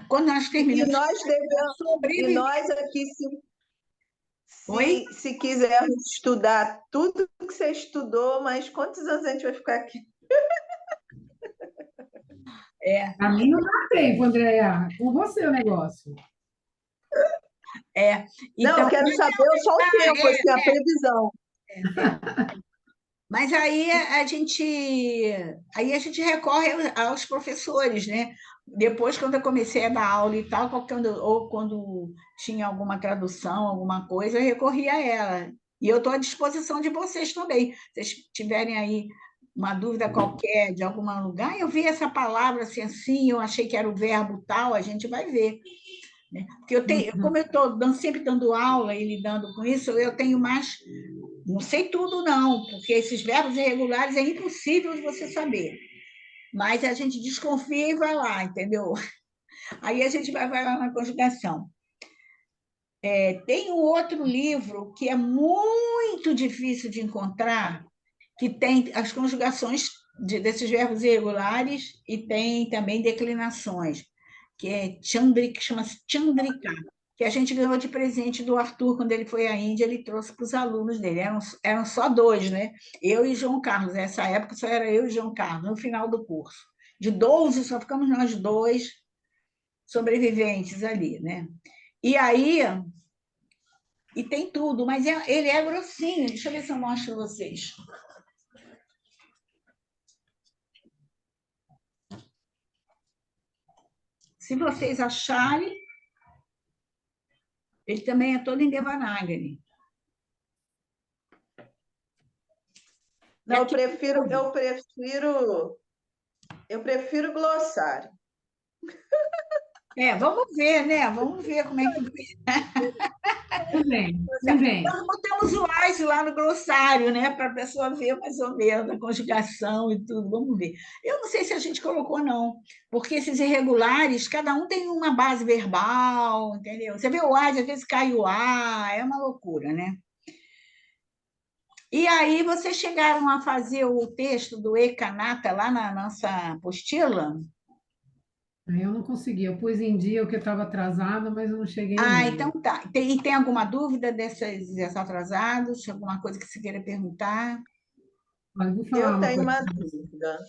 quando nós E terminamos nós devemos, e sobreviver... nós aqui, Oi? se quisermos estudar tudo que você estudou, mas quantos anos a gente vai ficar aqui? Para mim não dá tempo, Andréia. Com você o negócio. Não, eu Então, quero saber só o tempo, assim, a previsão. mas aí a gente recorre aos professores, né? Depois, quando eu comecei a dar aula e tal, ou quando tinha alguma tradução, alguma coisa, eu recorria a ela. E eu estou à disposição de vocês também. Se vocês tiverem aí uma dúvida qualquer de algum lugar, eu vi essa palavra assim, assim, eu achei que era o verbo tal, a gente vai ver, né? Porque como eu estou sempre dando aula e lidando com isso, eu tenho mais... Não sei tudo, não, porque esses verbos irregulares é impossível de você saber. Mas a gente desconfia e vai lá, entendeu? Aí a gente vai lá na conjugação. Tem um outro livro que é muito difícil de encontrar, que tem as conjugações desses verbos irregulares e tem também declinações, que chama-se Chandrika, que a gente ganhou de presente do Arthur quando ele foi à Índia, ele trouxe para os alunos dele. Eram só dois, né? Eu e João Carlos. Nessa época só era eu e João Carlos, no final do curso. De 12, só ficamos nós dois sobreviventes ali, né? E aí, e tem tudo, mas ele é grossinho. Deixa eu ver se eu mostro para vocês. Se vocês acharem, ele também é todo em Devanagari. Não, eu prefiro glossário. Vamos ver, né? Vamos ver como é que... Também, também. Nós botamos o AIS lá no glossário, né? Para a pessoa ver mais ou menos a conjugação e tudo. Vamos ver. Eu não sei se a gente colocou, não, porque esses irregulares, cada um tem uma base verbal, entendeu? Você vê o AIS, às vezes cai o A, é uma loucura, né? E aí, vocês chegaram a fazer o texto do Ekanata lá na nossa apostila? Aí eu não consegui. Eu pus em dia o que eu estava atrasada, mas eu não cheguei Então ainda. tá. E tem alguma dúvida desses atrasados? Alguma coisa que você queira perguntar? Olha, eu vou falar Eu uma tenho coisa. uma dúvida.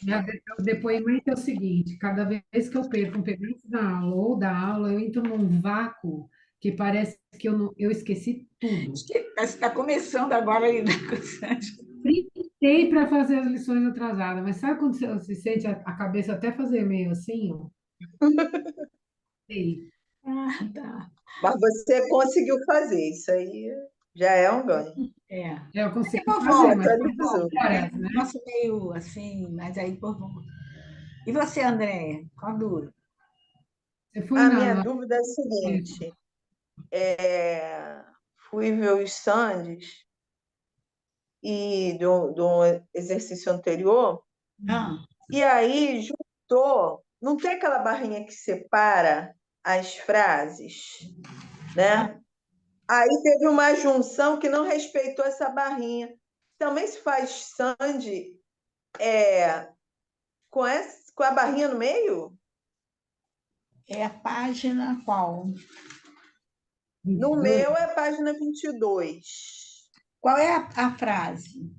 O depoimento é o seguinte: cada vez que eu perco um pedaço da aula ou da aula, eu entro num vácuo que parece que eu, não, eu esqueci tudo. Acho que você está começando agora a lidar com isso. Printei para fazer as lições atrasadas, mas sabe quando você se sente a cabeça até fazer meio assim? Ó? Ei, Tá. Mas você conseguiu fazer, isso aí já é um ganho. É. eu consegui Depois fazer, Se volta, mas depois são atualizou. volta. É horas, um né? negócio meio assim, mas aí depois volta. E você, Andréia? Qual dúvida? Você foi A na, minha na... dúvida é a seguinte: fui ver os Sandes e do exercício anterior, Ah, e aí juntou, não tem aquela barrinha que separa as frases, né? Aí teve uma junção que não respeitou essa barrinha. Também se faz sande com a barrinha no meio? é a página qual? No 22. meu é página 22. Qual é a frase?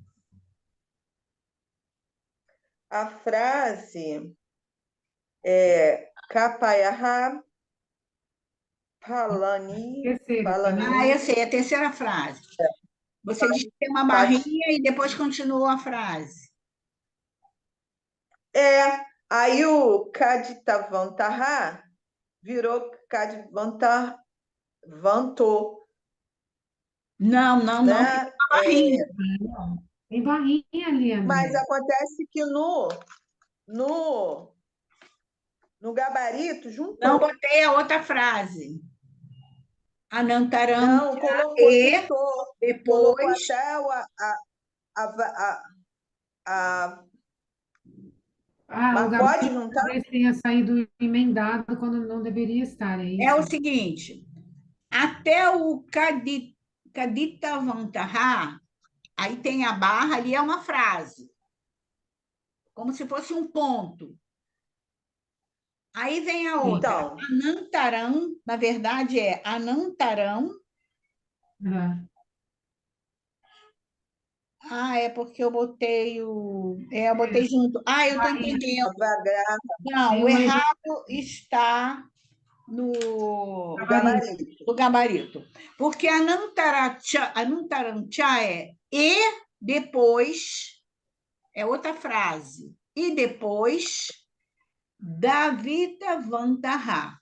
A frase é Kapayahá Terceira, Ah, né? eu sei, a terceira frase. Você diz que tem uma Pati- barrinha e depois continua a frase. Aí o Kaditavantaha virou Kadivantar, vantou, Não, não, não, tem né? uma barrinha. Não. Tem barrinha ali, Mas André. acontece que no, no gabarito Não juntou. botei a outra frase. Anantaram Não, colocou, e juntou. Colocou depois. até a. Ah, o Mas pode gabarito juntar? talvez tenha saído emendado quando não deveria estar, é É o isso? seguinte: até o Kaditavantaha, aí tem a barra, ali é uma frase, como se fosse um ponto. Aí vem a Sim. outra. Então, Anantaram, na verdade é Anantaram. Ah, Ah, é porque eu botei o. É, eu botei junto. Ah, eu estou entendendo. vagar Não, tem o um erro errado está no, no gabarito. gabarito. no gabarito. Porque Anantarancha é e depois, é outra frase. E depois, Davita Vantaha.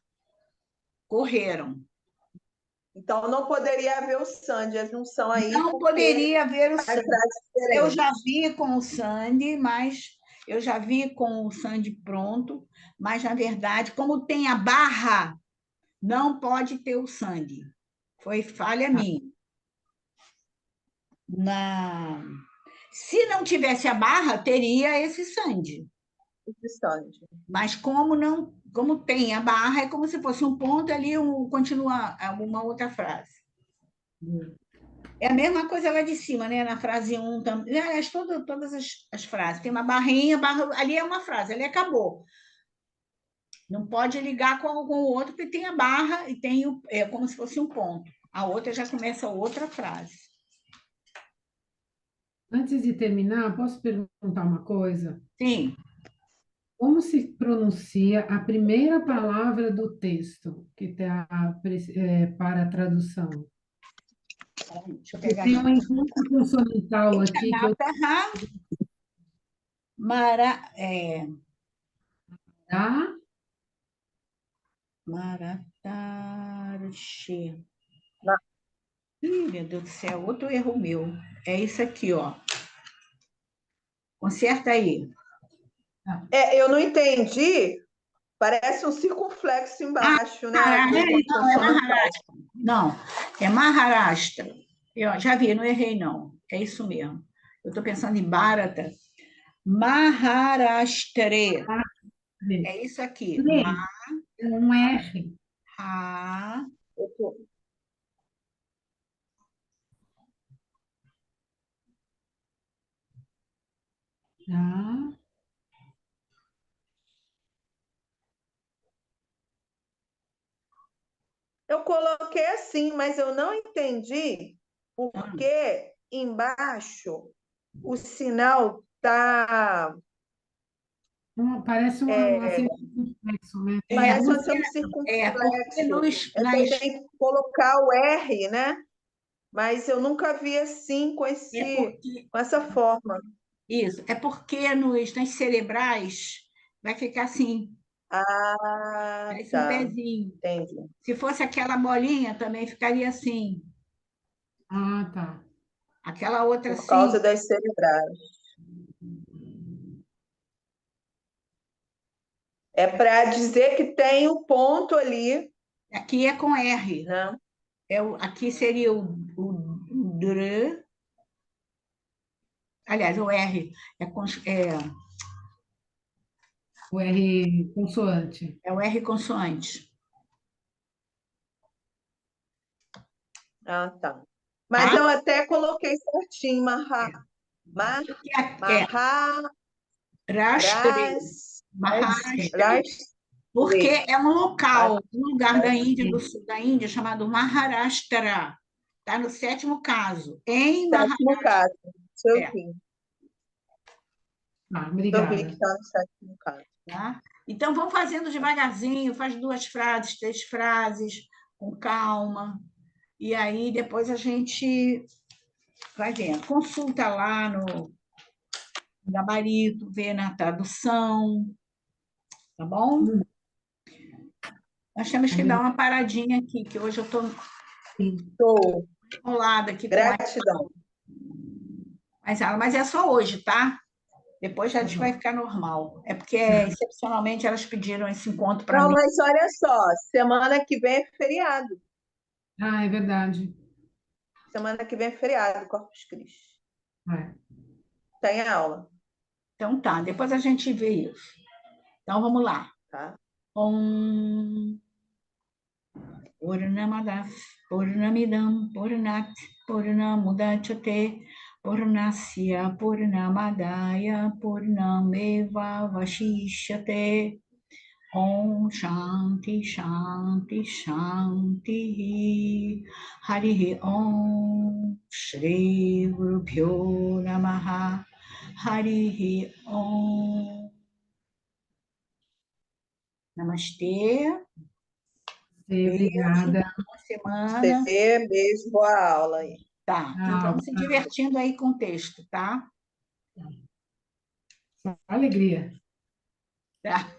Correram. Então, não poderia haver o Sandy, a junção aí, Não porque poderia haver o as Sandy. frases Eu já diferentes. vi com o Sandy, mas eu já vi com o Sandy pronto, mas na verdade, como tem a barra, não pode ter o Sandy. Foi falha Tá. minha. Na... Se não tivesse a barra, teria esse Sandy. De Sandy. Mas como não, como tem a barra, é como se fosse um ponto ali, continua uma outra frase. É a mesma coisa lá de cima, né? Na frase 1 também. Aliás, todas as frases. Tem uma barrinha, ali é uma frase, ali acabou. Não pode ligar com o outro, porque tem a barra e tem é como se fosse um ponto. A outra já começa outra frase. Antes de terminar, posso perguntar uma coisa? Sim. Como se pronuncia a primeira palavra do texto que está para a tradução? Deixa eu Eu pegar tenho aqui. um encontro consonantal aqui que eu tá, Maratarche. Na- Ih, meu Deus do céu, outro erro meu. É isso aqui, ó. Conserta aí. Eu não entendi. Parece um circunflexo Ah, embaixo, né? Maharashtra. Do Não, é consonantal. Maharashtra. Não, é Maharashtra. Eu já vi, não errei, não. É isso mesmo. Eu estou pensando em Bharata. Maharashtra. tá, É isso aqui. lê, é um R, Maha. Eu tô- tá? Eu coloquei assim, mas eu não entendi porque embaixo o sinal tá. Parece um acento complexo, né? Tem É Parece um duas. acento porque circunflexo. Então tem que colocar o R, né? Mas eu nunca vi assim é porque com essa forma. isso, é porque nas cerebrais vai ficar assim, Ah, parece um tá. pezinho. Entendi. Se fosse aquela bolinha, também ficaria assim. Ah, tá. Aquela outra Por assim, causa das cerebrais. É para dizer que tem o ponto ali, aqui é com R. né? Aqui seria o dr, aliás, o R O R consoante. é o R consoante, Ah, tá. Mas tá? eu até coloquei certinho, ma, É marra, Rashtre, ras, Maharashtra, ras, porque é um local, um lugar da Índia, do Sim. sul da Índia, chamado Maharashtra. Está no sétimo caso, em sétimo Maharashtra. caso. Isso Ah, eu vi que obrigada. está no sétimo caso. Tá? Então, vamos fazendo devagarzinho, faz 2 frases, 3 frases, com calma, e aí depois a gente vai vendo. Consulta lá no gabarito, vê na tradução, tá bom? Nós temos que dar uma paradinha aqui, que hoje eu estou Show. enrolada aqui com Gratidão. mais aula, mas é só hoje, tá? Depois já a gente vai ficar normal. É porque, excepcionalmente, elas pediram esse encontro para Não, mim. mas olha só, semana que vem é feriado. Ah, é verdade. Semana que vem é feriado, Corpus Christi. É. Tem aula, Então tá, depois a gente vê isso. Então vamos lá. tá? Om Purnamada Purnamidam Purnat Purnamudachate Purnasya Purnamadaya Purnameva Vashishyate. Om Shanti Shanti Shanti Hari Om Shri Guru Pyo Namaha Hari Om Namastê. Obrigada. Boa semana. Beijo, boa aula aí. Tá, e vamos se divertindo aí com o texto, tá? Alegria. Tá.